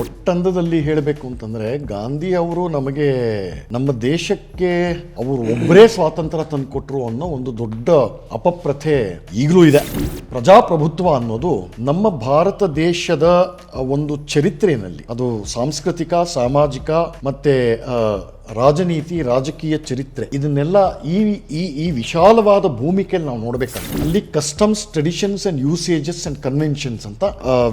ಒಟ್ಟಂದದಲ್ಲಿ ಹೇಳಬೇಕು ಅಂತಂದ್ರೆ ಗಾಂಧಿ ಅವರು ನಮಗೆ ನಮ್ಮ ದೇಶಕ್ಕೆ ಅವರು ಒಬ್ಬರೇ ಸ್ವಾತಂತ್ರ್ಯ ತಂದುಕೊಟ್ರು ಅನ್ನೋ ಒಂದು ದೊಡ್ಡ ಅಪಪ್ರಥೆ ಈಗಲೂ ಇದೆ. ಪ್ರಜಾಪ್ರಭುತ್ವ ಅನ್ನೋದು ನಮ್ಮ ಭಾರತ ದೇಶದ ಒಂದು ಚರಿತ್ರೆಯಲ್ಲಿ, ಅದು ಸಾಂಸ್ಕೃತಿಕ, ಸಾಮಾಜಿಕ ಮತ್ತೆ ರಾಜನೀತಿ, ರಾಜಕೀಯ ಚರಿತ್ರೆ, ಇದನ್ನೆಲ್ಲ ಈ ವಿಶಾಲವಾದ ಭೂಮಿಕೆಯಲ್ಲಿ ನಾವು ನೋಡ್ಬೇಕಾಗ್ತದೆ. ಅಲ್ಲಿ customs, traditions and usages and conventions ಅಂತ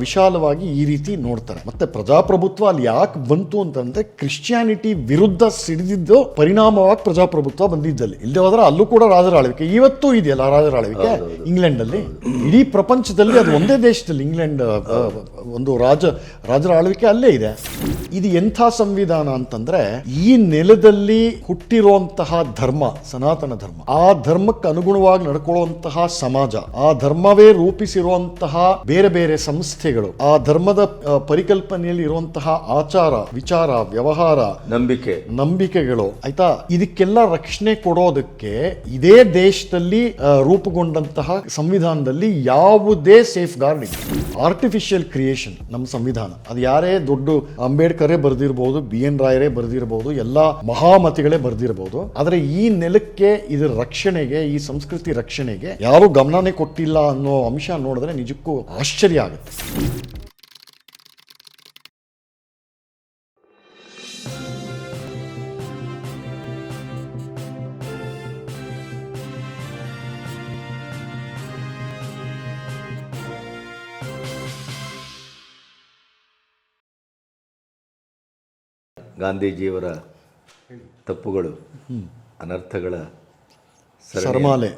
ವಿಶಾಲವಾಗಿ ಈ ರೀತಿ ನೋಡ್ತಾರೆ. ಮತ್ತೆ ಪ್ರಜಾಪ್ರಭುತ್ವ ಅಲ್ಲಿ ಯಾಕೆ ಬಂತು ಅಂತಂದ್ರೆ ಕ್ರಿಶ್ಚಿಯಾನಿಟಿ ವಿರುದ್ಧ ಸಿಡಿದಿದ್ದು ಪರಿಣಾಮವಾಗಿ ಪ್ರಜಾಪ್ರಭುತ್ವ ಬಂದಿದ್ದಲ್ಲಿ. ಇಲ್ಲದೆ ಹೋದ್ರೆ ಅಲ್ಲೂ ಕೂಡ ರಾಜರ ಆಳ್ವಿಕೆ ಇವತ್ತು ಇದೆಯಲ್ಲ, ರಾಜರ ಆಳ್ವಿಕೆ ಇಂಗ್ಲೆಂಡ್ ಅಲ್ಲಿ, ಇಡೀ ಪ್ರಪಂಚದಲ್ಲಿ ಅದು ಒಂದೇ ದೇಶದಲ್ಲಿ ಇಂಗ್ಲೆಂಡ್ ಒಂದು ರಾಜರ ಆಳ್ವಿಕೆ ಅಲ್ಲೇ ಇದೆ. ಇದು ಎಂಥ ಸಂವಿಧಾನ ಅಂತಂದ್ರೆ ಈ ನೆಲದಲ್ಲಿ ಹುಟ್ಟಿರುವಂತಹ ಧರ್ಮ, ಸನಾತನ ಧರ್ಮ, ಆ ಧರ್ಮಕ್ಕೆ ಅನುಗುಣವಾಗಿ ನಡ್ಕೊಳ್ಳುವಂತಹ ಸಮಾಜ, ಆ ಧರ್ಮವೇ ರೂಪಿಸಿರುವಂತಹ ಬೇರೆ ಬೇರೆ ಸಂಸ್ಥೆಗಳು, ಆ ಧರ್ಮದ ಪರಿಕಲ್ಪನೆಯಲ್ಲಿ ಇರುವಂತಹ ಆಚಾರ, ವಿಚಾರ, ವ್ಯವಹಾರ, ನಂಬಿಕೆಗಳು, ಆಯ್ತಾ, ಇದಕ್ಕೆಲ್ಲ ರಕ್ಷಣೆ ಕೊಡೋದಕ್ಕೆ ಇದೇ ದೇಶದಲ್ಲಿ ರೂಪುಗೊಂಡಂತಹ ಸಂವಿಧಾನದಲ್ಲಿ ಯಾವುದೇ ಸೇಫ್ ಗಾರ್ಡ್ ಇಲ್ಲ. ಆರ್ಟಿಫಿಷಿಯಲ್ ಕ್ರಿಯೇಷನ್ ನಮ್ಮ ಸಂವಿಧಾನ. ಅದು ಯಾರೇ ದೊಡ್ಡ ಅಂಬೇಡ್ಕರೇ ಬರೆದಿರಬಹುದು, BN ರಾಯರೇ ಬರೆದಿರಬಹುದು, ಎಲ್ಲ ಮಹಾಮತಿಗಳೇ ಬರೆದಿರಬಹುದು. ಆದರೆ ಈ ನೆಲಕ್ಕೆ, ಇದರ ರಕ್ಷಣೆಗೆ, ಈ ಸಂಸ್ಕೃತಿ ರಕ್ಷಣೆಗೆ ಯಾರು ಗಮನನೇ ಕೊಟ್ಟಿಲ್ಲ ಅನ್ನೋ ಅಂಶ ನೋಡಿದ್ರೆ ನಿಜಕ್ಕೂ ಆಶ್ಚರ್ಯ ಆಗುತ್ತೆ. ಗಾಂಧೀಜಿಯವರ ತಪ್ಪುಗಳು, ಅನರ್ಥಗಳ ಸರಮಾಲೆ.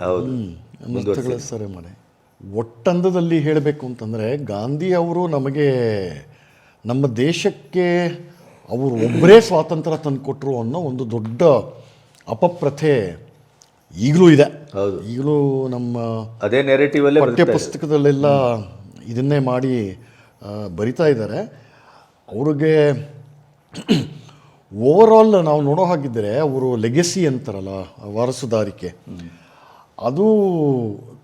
ಒಟ್ಟಂದದಲ್ಲಿ ಹೇಳಬೇಕು ಅಂತಂದರೆ ಗಾಂಧಿ ಅವರು ನಮಗೆ, ನಮ್ಮ ದೇಶಕ್ಕೆ ಅವರು ಒಬ್ಬರೇ ಸ್ವಾತಂತ್ರ್ಯ ತಂದುಕೊಟ್ರು ಅನ್ನೋ ಒಂದು ದೊಡ್ಡ ಅಪಪ್ರಥೆ ಈಗಲೂ ಇದೆ. ಈಗಲೂ ನಮ್ಮ ಅದೇ ನೆರೆಟಿವ್ ಅಲ್ಲೇ ಪಠ್ಯ ಪುಸ್ತಕದಲ್ಲೆಲ್ಲ ಇದನ್ನೇ ಮಾಡಿ ಬರಿತಾ ಇದ್ದಾರೆ. ಅವ್ರಿಗೆ ಓವರಾಲ್ ನಾವು ನೋಡೋ ಹಾಗಿದ್ದರೆ ಅವರು ಲೆಗೆಸಿ ಅಂತಾರಲ್ಲ, ವಾರಸುದಾರಿಕೆ, ಅದು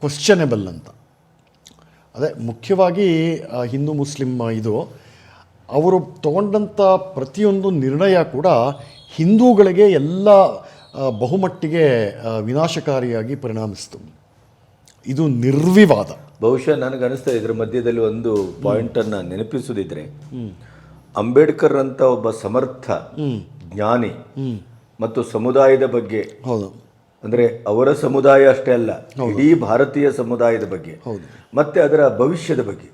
ಕ್ವಶ್ಚನೆಬಲ್ ಅಂತ. ಅದೇ ಮುಖ್ಯವಾಗಿ ಹಿಂದೂ ಮುಸ್ಲಿಂ ಇದು ಅವರು ತಗೊಂಡಂಥ ಪ್ರತಿಯೊಂದು ನಿರ್ಣಯ ಕೂಡ ಹಿಂದೂಗಳಿಗೆ ಎಲ್ಲ ಬಹುಮಟ್ಟಿಗೆ ವಿನಾಶಕಾರಿಯಾಗಿ ಪರಿಣಮಿಸಿತು. ಇದು ನಿರ್ವಿವಾದ. ಬಹುಶಃ ನನಗನ್ನಿಸ್ತಾ ಇದರ ಮಧ್ಯದಲ್ಲಿ ಒಂದು ಪಾಯಿಂಟನ್ನು ನೆನಪಿಸುವುದಿದ್ರೆ, ಅಂಬೇಡ್ಕರ್ ಅಂತ ಒಬ್ಬ ಸಮರ್ಥ ಜ್ಞಾನಿ ಮತ್ತು ಸಮುದಾಯದ ಬಗ್ಗೆ, ಅಂದರೆ ಅವರ ಸಮುದಾಯ ಅಷ್ಟೇ ಅಲ್ಲ, ಇಡೀ ಭಾರತೀಯ ಸಮುದಾಯದ ಬಗ್ಗೆ ಮತ್ತೆ ಅದರ ಭವಿಷ್ಯದ ಬಗ್ಗೆ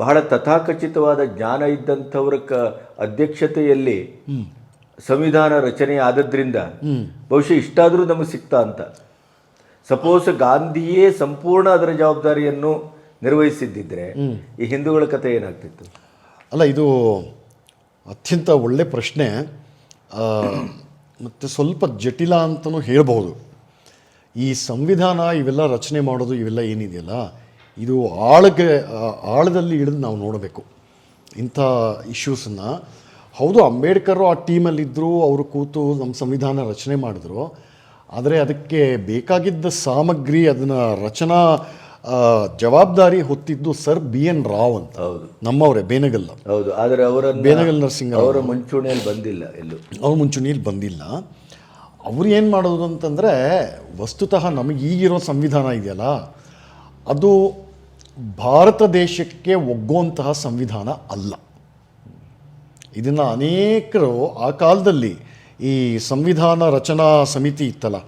ಬಹಳ ತಥಾಕಚಿತವಾದ ಜ್ಞಾನ ಇದ್ದಂಥವರ ಅಧ್ಯಕ್ಷತೆಯಲ್ಲಿ ಸಂವಿಧಾನ ರಚನೆ ಆದದ್ರಿಂದ ಬಹುಶಃ ಇಷ್ಟಾದರೂ ನಮಗೆ ಸಿಗ್ತಾ ಅಂತ. ಸಪೋಸ್ ಗಾಂಧಿಯೇ ಸಂಪೂರ್ಣ ಅದರ ಜವಾಬ್ದಾರಿಯನ್ನು ನಿರ್ವಹಿಸಿದ್ದಿದ್ರೆ ಈ ಹಿಂದೂಗಳ ಕಥೆ ಏನಾಗ್ತಿತ್ತು? ಅಲ್ಲ, ಇದು ಅತ್ಯಂತ ಒಳ್ಳೆ ಪ್ರಶ್ನೆ, ಮತ್ತು ಸ್ವಲ್ಪ ಜಟಿಲ ಅಂತಲೂ ಹೇಳ್ಬೋದು. ಈ ಸಂವಿಧಾನ ಇವೆಲ್ಲ ರಚನೆ ಮಾಡೋದು, ಇವೆಲ್ಲ ಏನಿದೆಯಲ್ಲ, ಇದು ಆಳದಲ್ಲಿ ಇಳಿದು ನಾವು ನೋಡಬೇಕು ಇಂಥ ಇಶ್ಯೂಸನ್ನು. ಹೌದು, ಅಂಬೇಡ್ಕರ್ ಆ ಟೀಮಲ್ಲಿದ್ದರು, ಅವರು ಕೂತು ನಮ್ಮ ಸಂವಿಧಾನ ರಚನೆ ಮಾಡಿದ್ರು. ಆದರೆ ಅದಕ್ಕೆ ಬೇಕಾಗಿದ್ದ ಸಾಮಗ್ರಿ, ಅದನ್ನು ರಚನಾ ಜವಾಬ್ದಾರಿ ಹೊತ್ತಿದ್ದು ಸರ್ BN ರಾವ್ ಅಂತ, ನಮ್ಮವರೇ, ಬೇನಗಲ್ಲ. ಹೌದು, ಆದರೆ ಬೇನಗಲ್ ನರಸಿಂಗ ಅವರ ಮುಂಚೂಣಿಯಲ್ಲಿ ಬಂದಿಲ್ಲ, ಅವ್ರ ಮುಂಚೂಣಿಯಲ್ಲಿ ಬಂದಿಲ್ಲ. ಅವ್ರು ಏನು ಮಾಡೋದು ಅಂತಂದರೆ, ವಸ್ತುತಃ ನಮಗೆ ಈಗಿರೋ ಸಂವಿಧಾನ ಇದೆಯಲ್ಲ, ಅದು ಭಾರತ ದೇಶಕ್ಕೆ ಒಗ್ಗುವಂತಹ ಸಂವಿಧಾನ ಅಲ್ಲ. ಇದನ್ನು ಅನೇಕರು ಆ ಕಾಲದಲ್ಲಿ, ಈ ಸಂವಿಧಾನ ರಚನಾ ಸಮಿತಿ ಇತ್ತಲ್ಲ,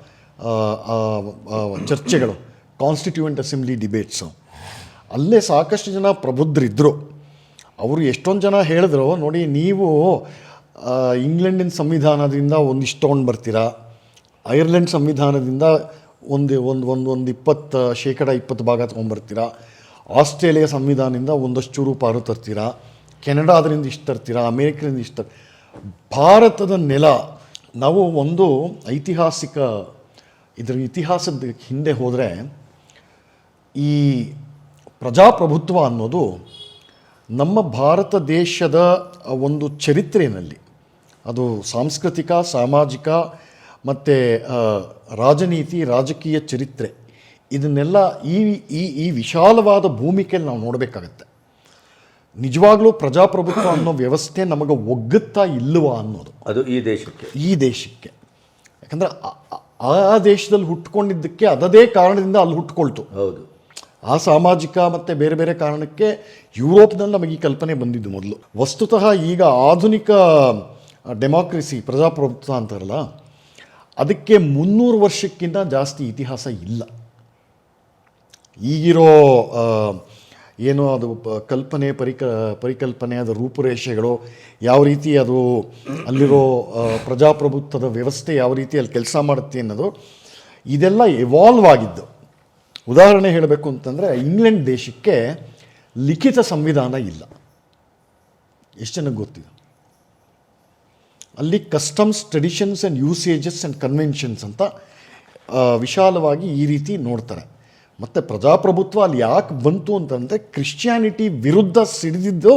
ಚರ್ಚೆಗಳು, ಕಾನ್ಸ್ಟಿಟ್ಯೂಯೆಂಟ್ ಅಸೆಂಬ್ಲಿ ಡಿಬೇಟ್ಸು, ಅಲ್ಲೇ ಸಾಕಷ್ಟು ಜನ ಪ್ರಬುದ್ಧರಿದ್ದರು. ಅವರು ಎಷ್ಟೊಂದು ಜನ ಹೇಳಿದ್ರು, ನೋಡಿ ನೀವು ಇಂಗ್ಲೆಂಡಿನ ಸಂವಿಧಾನದಿಂದ ಒಂದಿಷ್ಟು ತೊಗೊಂಡು ಬರ್ತೀರಾ, ಐರ್ಲೆಂಡ್ ಸಂವಿಧಾನದಿಂದ ಒಂದು 20% ತೊಗೊಂಡ್ಬರ್ತೀರಾ, ಆಸ್ಟ್ರೇಲಿಯಾ ಸಂವಿಧಾನದಿಂದ ಒಂದಷ್ಟು ಚೂರು ಪಾರು ತರ್ತೀರಾ, ಕೆನಡಾದ್ರಿಂದ ಇಷ್ಟು ತರ್ತೀರಾ, ಅಮೇರಿಕದಿಂದ ಇಷ್ಟು ಭಾರತದ ನೆಲ, ನಾವು ಒಂದು ಐತಿಹಾಸಿಕ, ಇದರ ಇತಿಹಾಸದ ಹಿಂದೆ ಹೋದರೆ, ಈ ಪ್ರಜಾಪ್ರಭುತ್ವ ಅನ್ನೋದು ನಮ್ಮ ಭಾರತ ದೇಶದ ಒಂದು ಚರಿತ್ರೆಯಲ್ಲಿ, ಅದು ಸಾಂಸ್ಕೃತಿಕ, ಸಾಮಾಜಿಕ ಮತ್ತು ರಾಜನೀತಿ, ರಾಜಕೀಯ ಚರಿತ್ರೆ, ಇದನ್ನೆಲ್ಲ ಈ ವಿಶಾಲವಾದ ಭೂಮಿಕೆಯಲ್ಲಿ ನಾವು ನೋಡಬೇಕಾಗತ್ತೆ. ನಿಜವಾಗ್ಲೂ ಪ್ರಜಾಪ್ರಭುತ್ವ ಅನ್ನೋ ವ್ಯವಸ್ಥೆ ನಮಗೆ ಒಗ್ಗುತ್ತಾ ಇಲ್ಲವಾ ಅನ್ನೋದು ಅದು ಈ ದೇಶಕ್ಕೆ. ಯಾಕಂದರೆ ಆ ದೇಶದಲ್ಲಿ ಹುಟ್ಕೊಂಡಿದ್ದಕ್ಕೆ ಅದದೇ ಕಾರಣದಿಂದ ಅಲ್ಲಿ ಹುಟ್ಕೊಳ್ತು. ಹೌದು, ಆ ಸಾಮಾಜಿಕ ಮತ್ತು ಬೇರೆ ಬೇರೆ ಕಾರಣಕ್ಕೆ ಯುರೋಪ್ನಲ್ಲಿ ನಮಗೆ ಈ ಕಲ್ಪನೆ ಬಂದಿದ್ದು ಮೊದಲು. ವಸ್ತುತಃ ಈಗ ಆಧುನಿಕ ಡೆಮಾಕ್ರಸಿ ಪ್ರಜಾಪ್ರಭುತ್ವ ಅಂತಾರಲ್ಲ, ಅದಕ್ಕೆ 300 ವರ್ಷಕ್ಕಿಂತ ಜಾಸ್ತಿ ಇತಿಹಾಸ ಇಲ್ಲ. ಈಗಿರೋ ಏನೋ ಅದು ಕಲ್ಪನೆ ಪರಿಕಲ್ಪನೆ ಅದರ ರೂಪುರೇಷೆಗಳು ಯಾವ ರೀತಿ ಅದು ಅಲ್ಲಿರೋ ಪ್ರಜಾಪ್ರಭುತ್ವದ ವ್ಯವಸ್ಥೆ ಯಾವ ರೀತಿ ಅಲ್ಲಿ ಕೆಲಸ ಮಾಡುತ್ತೆ ಅನ್ನೋದು ಇದೆಲ್ಲ ಎವಾಲ್ವ್ ಆಗಿದ್ದು. ಉದಾಹರಣೆ ಹೇಳಬೇಕು ಅಂತಂದರೆ ಇಂಗ್ಲೆಂಡ್ ದೇಶಕ್ಕೆ ಲಿಖಿತ ಸಂವಿಧಾನ ಇಲ್ಲ. ಎಷ್ಟು ಜನಕ್ಕೆ ಗೊತ್ತಿದೆ? ಅಲ್ಲಿ customs, traditions and usages and conventions ಅಂತ ವಿಶಾಲವಾಗಿ ಈ ರೀತಿ ನೋಡ್ತಾರೆ. ಮತ್ತು ಪ್ರಜಾಪ್ರಭುತ್ವ ಅಲ್ಲಿ ಯಾಕೆ ಬಂತು ಅಂತಂದರೆ ಕ್ರಿಶ್ಚಿಯಾನಿಟಿ ವಿರುದ್ಧ ಸಿಡಿದಿದ್ದು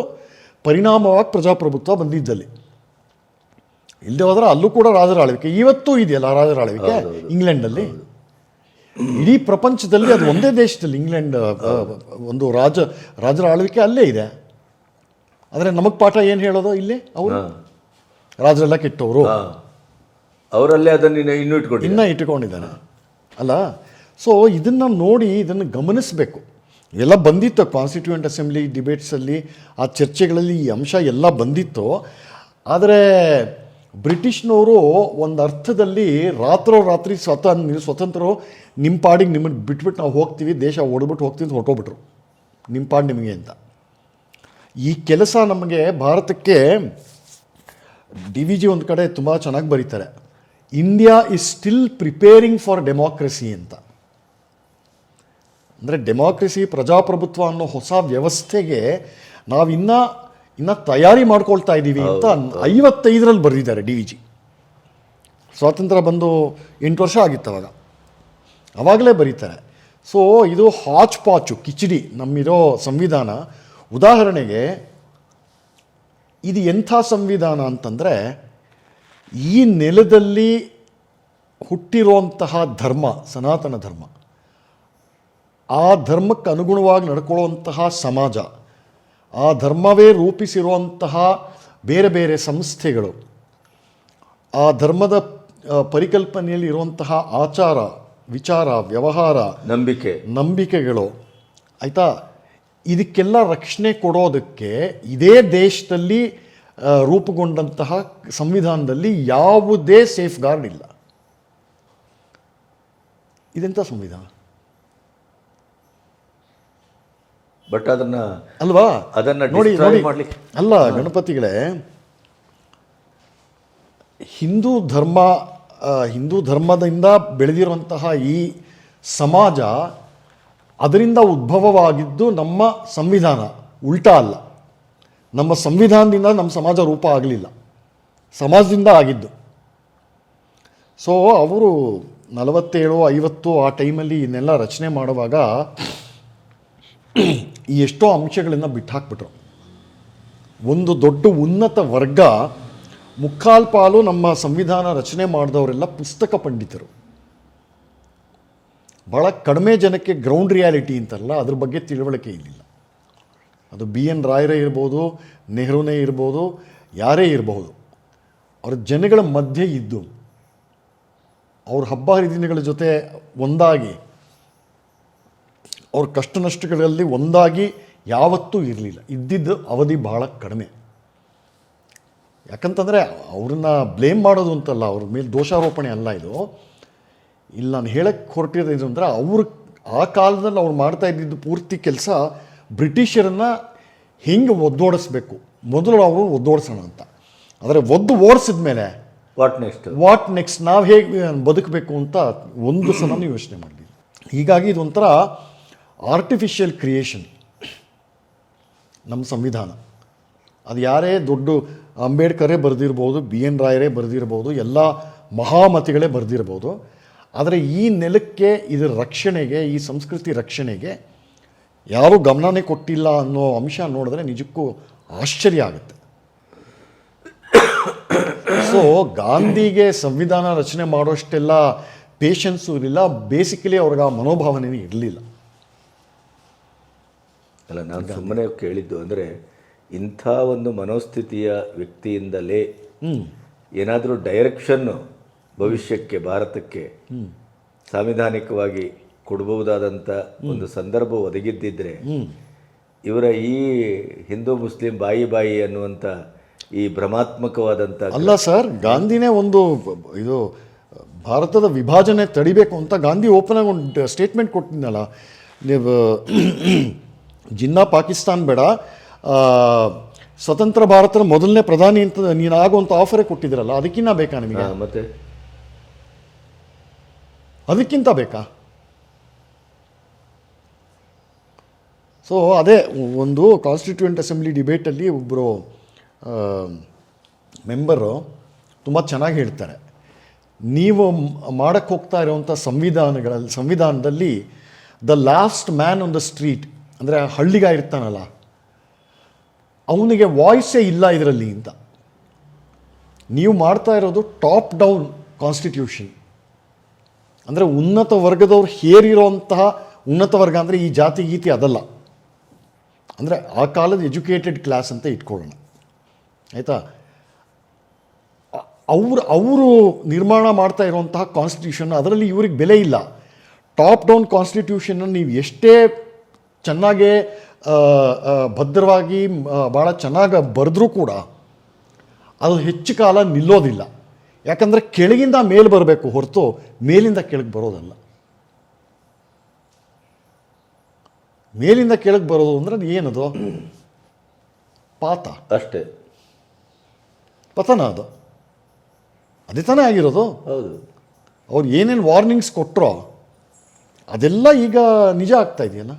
ಪರಿಣಾಮವಾಗಿ ಪ್ರಜಾಪ್ರಭುತ್ವ ಬಂದಿದ್ದಲ್ಲಿ. ಇಲ್ಲದೆ ಹೋದರೆ ಅಲ್ಲೂ ಕೂಡ ರಾಜರ ಆಳ್ವಿಕೆ ಇವತ್ತೂ ಇದೆಯಲ್ಲ, ರಾಜರ ಆಳ್ವಿಕೆ ಇಂಗ್ಲೆಂಡಲ್ಲಿ. ಇಡೀ ಪ್ರಪಂಚದಲ್ಲಿ ಅದು ಒಂದೇ ದೇಶದಲ್ಲಿ ಇಂಗ್ಲೆಂಡ್ ಒಂದು ರಾಜರ ಆಳ್ವಿಕೆ ಅಲ್ಲೇ ಇದೆ. ಆದರೆ ನಮಗೆ ಪಾಠ ಏನು ಹೇಳೋದು ಇಲ್ಲಿ? ಅವರು ರಾಜರೆಲ್ಲ ಕೆಟ್ಟವರು, ಅವರಲ್ಲೇ ಅದನ್ನು ಇನ್ನೂ ಇಟ್ಕೊಂಡಿದ್ದಾರೆ ಅಲ್ಲ. ಸೊ ಇದನ್ನು ನೋಡಿ ಇದನ್ನು ಗಮನಿಸಬೇಕು. ಎಲ್ಲ ಬಂದಿತ್ತು ಕಾನ್ಸ್ಟಿಟ್ಯೂಯೆಂಟ್ ಅಸೆಂಬ್ಲಿ ಡಿಬೇಟ್ಸಲ್ಲಿ, ಆ ಚರ್ಚೆಗಳಲ್ಲಿ ಈ ಅಂಶ ಎಲ್ಲ ಬಂದಿತ್ತು. ಆದರೆ ಬ್ರಿಟಿಷ್ನವರು ಒಂದು ಅರ್ಥದಲ್ಲಿ ರಾತ್ರಿ ಸ್ವತಂತ್ರರು ನಿಮ್ಮ ಪಾಡಿಗೆ ನಿಮ್ಮನ್ನು ಬಿಟ್ಬಿಟ್ಟು ನಾವು ಹೋಗ್ತೀವಿ, ದೇಶ ಓಡ್ಬಿಟ್ಟು ಹೋಗ್ತೀವಿ ಅಂತ ಹೊರಟೋಗ್ಬಿಟ್ರು, ನಿಮ್ಮ ಪಾಡು ನಿಮಗೆ ಅಂತ. ಈ ಕೆಲಸ ನಮಗೆ ಭಾರತಕ್ಕೆ DVG ಒಂದು ಕಡೆ ತುಂಬ ಚೆನ್ನಾಗಿ ಬರೀತಾರೆ, India is still preparing for democracy ಅಂತ. ಅಂದರೆ ಡೆಮಾಕ್ರಸಿ ಪ್ರಜಾಪ್ರಭುತ್ವ ಅನ್ನೋ ಹೊಸ ವ್ಯವಸ್ಥೆಗೆ ನಾವು ಇನ್ನೂ ತಯಾರಿ ಮಾಡ್ಕೊಳ್ತಾ ಇದ್ದೀವಿ ಅಂತ 55ರಲ್ಲಿ ಬರೆದಿದ್ದಾರೆ DVG. ಸ್ವಾತಂತ್ರ್ಯ ಬಂದು 8 ವರ್ಷ ಆಗಿತ್ತು ಅವಾಗಲೇ ಬರೀತಾರೆ. ಸೊ ಇದು ಹಾಚ್ ಪಾಚು ಕಿಚಡಿ ನಮ್ಮಿರೋ ಸಂವಿಧಾನ. ಉದಾಹರಣೆಗೆ ಇದು ಎಂಥ ಸಂವಿಧಾನ ಅಂತಂದರೆ, ಈ ನೆಲದಲ್ಲಿ ಹುಟ್ಟಿರುವಂತಹ ಧರ್ಮ ಸನಾತನ ಧರ್ಮ, ಆ ಧರ್ಮಕ್ಕೆ ಅನುಗುಣವಾಗಿ ನಡ್ಕೊಳ್ಳುವಂತಹ ಸಮಾಜ, ಆ ಧರ್ಮವೇ ರೂಪಿಸಿರುವಂತಹ ಬೇರೆ ಬೇರೆ ಸಂಸ್ಥೆಗಳು, ಆ ಧರ್ಮದ ಪರಿಕಲ್ಪನೆಯಲ್ಲಿ ಇರುವಂತಹ ಆಚಾರ ವಿಚಾರ ವ್ಯವಹಾರ ನಂಬಿಕೆಗಳು ಆಯಿತಾ, ಇದಕ್ಕೆಲ್ಲ ರಕ್ಷಣೆ ಕೊಡೋದಕ್ಕೆ ಇದೇ ದೇಶದಲ್ಲಿ ರೂಪುಗೊಂಡಂತಹ ಸಂವಿಧಾನದಲ್ಲಿ ಯಾವುದೇ ಸೇಫ್ ಗಾರ್ಡ್ ಇಲ್ಲ. ಇದೆಂಥ ಸಂವಿಧಾನ ಬಟ್ ಅದನ್ನ ಅಲ್ವಾ? ನೋಡಿ ಅಲ್ಲ ಗಣಪತಿಗಳೇ, ಹಿಂದೂ ಧರ್ಮದಿಂದ ಬೆಳೆದಿರುವಂತಹ ಈ ಸಮಾಜ, ಅದರಿಂದ ಉದ್ಭವವಾಗಿದ್ದು ನಮ್ಮ ಸಂವಿಧಾನ, ಉಲ್ಟಾ ಅಲ್ಲ. ನಮ್ಮ ಸಂವಿಧಾನದಿಂದ ನಮ್ಮ ಸಮಾಜ ರೂಪ ಆಗಲಿಲ್ಲ, ಸಮಾಜದಿಂದ ಆಗಿದ್ದು. ಸೊ ಅವರು 47-50 ಆ ಟೈಮಲ್ಲಿ ಇದನ್ನೆಲ್ಲ ರಚನೆ ಮಾಡುವಾಗ ಈ ಎಷ್ಟೋ ಅಂಶಗಳನ್ನು ಬಿಟ್ಟು ಹಾಕ್ಬಿಟ್ರು. ಒಂದು ದೊಡ್ಡ ಉನ್ನತ ವರ್ಗ, ಮುಕ್ಕಾಲು ಪಾಲು ನಮ್ಮ ಸಂವಿಧಾನ ರಚನೆ ಮಾಡಿದವರೆಲ್ಲ ಪುಸ್ತಕ ಪಂಡಿತರು. ಭಾಳ ಕಡಿಮೆ ಜನಕ್ಕೆ ಗ್ರೌಂಡ್ ರಿಯಾಲಿಟಿ ಅಂತಾರಲ್ಲ, ಅದ್ರ ಬಗ್ಗೆ ತಿಳುವಳಿಕೆ ಇರಲಿಲ್ಲ. ಅದು BN ರಾಯರೇ ಇರ್ಬೋದು, ನೆಹರೂನೇ ಇರ್ಬೋದು, ಯಾರೇ ಇರಬಹುದು, ಅವ್ರ ಜನಗಳ ಮಧ್ಯೆ ಇದ್ದು ಅವ್ರ ಹಬ್ಬ ಹರಿದಿನಗಳ ಜೊತೆ ಒಂದಾಗಿ, ಅವ್ರ ಕಷ್ಟ ನಷ್ಟಗಳಲ್ಲಿ ಒಂದಾಗಿ ಯಾವತ್ತೂ ಇರಲಿಲ್ಲ. ಇದ್ದಿದ್ದು ಅವಧಿ ಭಾಳ ಕಡಿಮೆ. ಯಾಕಂತಂದರೆ ಅವ್ರನ್ನ ಬ್ಲೇಮ್ ಮಾಡೋದು ಅಂತಲ್ಲ, ಅವ್ರ ಮೇಲೆ ದೋಷಾರೋಪಣೆ ಅಲ್ಲ ಇದು. ಇಲ್ಲಿ ನಾನು ಹೇಳಕ್ಕೆ ಹೊರಟಿರೋದು ಅಂದರೆ, ಆ ಕಾಲದಲ್ಲಿ ಅವ್ರು ಮಾಡ್ತಾ ಇದ್ದಿದ್ದು ಪೂರ್ತಿ ಕೆಲಸ ಬ್ರಿಟಿಷರನ್ನು ಹೆಂಗೆ ಒದ್ದೋಡಿಸ್ಬೇಕು, ಮೊದಲು ಅವರು ಒದ್ದೋಡಿಸೋಣ ಅಂತ. ಆದರೆ ಓಡಿಸಿದ ಮೇಲೆ ವಾಟ್ ನೆಕ್ಸ್ಟ್ ನಾವು ಹೇಗೆ ಬದುಕಬೇಕು ಅಂತ ಒಂದು ಸಲನೂ ಯೋಚನೆ ಮಾಡಲಿಲ್ಲ. ಹೀಗಾಗಿ ಇದೊಂಥರ ಆರ್ಟಿಫಿಷಿಯಲ್ ಕ್ರಿಯೇಷನ್ ನಮ್ಮ ಸಂವಿಧಾನ. ಅದು ಯಾರೇ ದೊಡ್ಡ ಅಂಬೇಡ್ಕರೇ ಬರೆದಿರ್ಬೋದು, BN ರಾಯರೇ ಬರೆದಿರ್ಬೋದು, ಎಲ್ಲ ಮಹಾಮತಿಗಳೇ ಬರೆದಿರ್ಬೋದು. ಆದರೆ ಈ ನೆಲಕ್ಕೆ, ಇದರ ರಕ್ಷಣೆಗೆ, ಈ ಸಂಸ್ಕೃತಿ ರಕ್ಷಣೆಗೆ ಯಾರೂ ಗಮನನೇ ಕೊಟ್ಟಿಲ್ಲ ಅನ್ನೋ ಅಂಶ ನೋಡಿದ್ರೆ ನಿಜಕ್ಕೂ ಆಶ್ಚರ್ಯ ಆಗುತ್ತೆ. ಸೊ ಗಾಂಧಿಗೆ ಸಂವಿಧಾನ ರಚನೆ ಮಾಡೋಷ್ಟೆಲ್ಲ ಪೇಷನ್ಸು ಇರಲಿಲ್ಲ. ಬೇಸಿಕಲಿ ಅವ್ರಿಗೆ ಆ ಮನೋಭಾವನೆ ಇರಲಿಲ್ಲ. ಅಲ್ಲ, ನಾನು ಸುಮ್ಮನೆ ಕೇಳಿದ್ದು ಅಂದರೆ, ಇಂಥ ಒಂದು ಮನೋಸ್ಥಿತಿಯ ವ್ಯಕ್ತಿಯಿಂದಲೇ ಏನಾದರೂ ಡೈರೆಕ್ಷನ್ನು ಭವಿಷ್ಯಕ್ಕೆ ಭಾರತಕ್ಕೆ ಸಾಂವಿಧಾನಿಕವಾಗಿ ಕೊಡಬಹುದಾದಂಥ ಒಂದು ಸಂದರ್ಭ ಒದಗಿದ್ದಿದ್ರೆ ಇವರ ಈ ಹಿಂದೂ ಮುಸ್ಲಿಂ ಬಾಯಿ ಅನ್ನುವಂಥ ಈ ಭ್ರಮಾತ್ಮಕವಾದಂಥ ಅಲ್ಲ ಸರ್, ಗಾಂಧಿನೇ ಒಂದು ಇದು ಭಾರತದ ವಿಭಾಜನೆ ತಡಿಬೇಕು ಅಂತ ಗಾಂಧಿ ಓಪನ್ ಆಗಿ ಒಂದು ಸ್ಟೇಟ್ಮೆಂಟ್ ಕೊಟ್ಟಿದ್ನಲ್ಲ, ನೀವು ಜಿನ್ನಾ ಪಾಕಿಸ್ತಾನ್ ಬೇಡ, ಸ್ವತಂತ್ರ ಭಾರತದ ಮೊದಲನೇ ಪ್ರಧಾನಿ ಅಂತ ನೀನು ಆಗುವಂಥ ಆಫರೇ ಕೊಟ್ಟಿದ್ರಲ್ಲ, ಅದಕ್ಕಿಂತ ಬೇಕಾ ನಿಮಗೆ? ಮತ್ತೆ ಅದಕ್ಕಿಂತ ಬೇಕಾ? ಸೊ ಅದೇ ಒಂದು ಕಾನ್ಸ್ಟಿಟ್ಯೂಯೆಂಟ್ ಅಸೆಂಬ್ಲಿ ಡಿಬೇಟಲ್ಲಿ ಒಬ್ಬರು ಮೆಂಬರು ತುಂಬ ಚೆನ್ನಾಗಿ ಹೇಳ್ತಾರೆ, ನೀವು ಮಾಡಕ್ಕೆ ಹೋಗ್ತಾ ಇರುವಂಥ ಸಂವಿಧಾನದಲ್ಲಿ the last man on the street, ಅಂದರೆ ಹಳ್ಳಿಗ ಇರ್ತಾನಲ್ಲ, ಅವನಿಗೆ ವಾಯ್ಸೇ ಇಲ್ಲ ಇದರಲ್ಲಿ ಅಂತ. ನೀವು ಮಾಡ್ತಾ ಇರೋದು ಟಾಪ್ ಡೌನ್ ಕಾನ್ಸ್ಟಿಟ್ಯೂಷನ್, ಅಂದರೆ ಉನ್ನತ ವರ್ಗದವ್ರು ಹೇರಿರೋಂತಹ ಉನ್ನತ ವರ್ಗ ಅಂದರೆ ಈ ಜಾತಿ ಗೀತಿ ಅದಲ್ಲ, ಅಂದರೆ ಆ ಕಾಲದ ಎಜುಕೇಟೆಡ್ ಕ್ಲಾಸ್ ಅಂತ ಇಟ್ಕೊಳ್ಳೋಣ, ಆಯಿತಾ? ಅವರು ನಿರ್ಮಾಣ ಮಾಡ್ತಾ ಇರುವಂತಹ ಕಾನ್ಸ್ಟಿಟ್ಯೂಷನ್, ಅದರಲ್ಲಿ ಇವ್ರಿಗೆ ಬೆಲೆ ಇಲ್ಲ. ಟಾಪ್ ಡೌನ್ ಕಾನ್ಸ್ಟಿಟ್ಯೂಷನ್ನ ನೀವು ಎಷ್ಟೇ ಚೆನ್ನಾಗೇ ಭದ್ರವಾಗಿ ಭಾಳ ಚೆನ್ನಾಗಿ ಬರೆದ್ರೂ ಕೂಡ ಅದು ಹೆಚ್ಚು ಕಾಲ ನಿಲ್ಲೋದಿಲ್ಲ. ಯಾಕಂದರೆ ಕೆಳಗಿಂದ ಮೇಲೆ ಬರಬೇಕು ಹೊರತು ಮೇಲಿಂದ ಕೆಳಗೆ ಬರೋದಲ್ಲ. ಮೇಲಿಂದ ಕೆಳಗೆ ಬರೋದು ಅಂದರೆ ಏನದು? ಪಾತ ಅಷ್ಟೇ, ಪತನ. ಅದು ಅದೇ ತಾನೇ ಆಗಿರೋದು. ಹೌದು. ಅವ್ರು ಏನೇನು ವಾರ್ನಿಂಗ್ಸ್ ಕೊಟ್ಟರೋ ಅದೆಲ್ಲ ಈಗ ನಿಜ ಆಗ್ತಾ ಇದೆಯಲ್ಲ.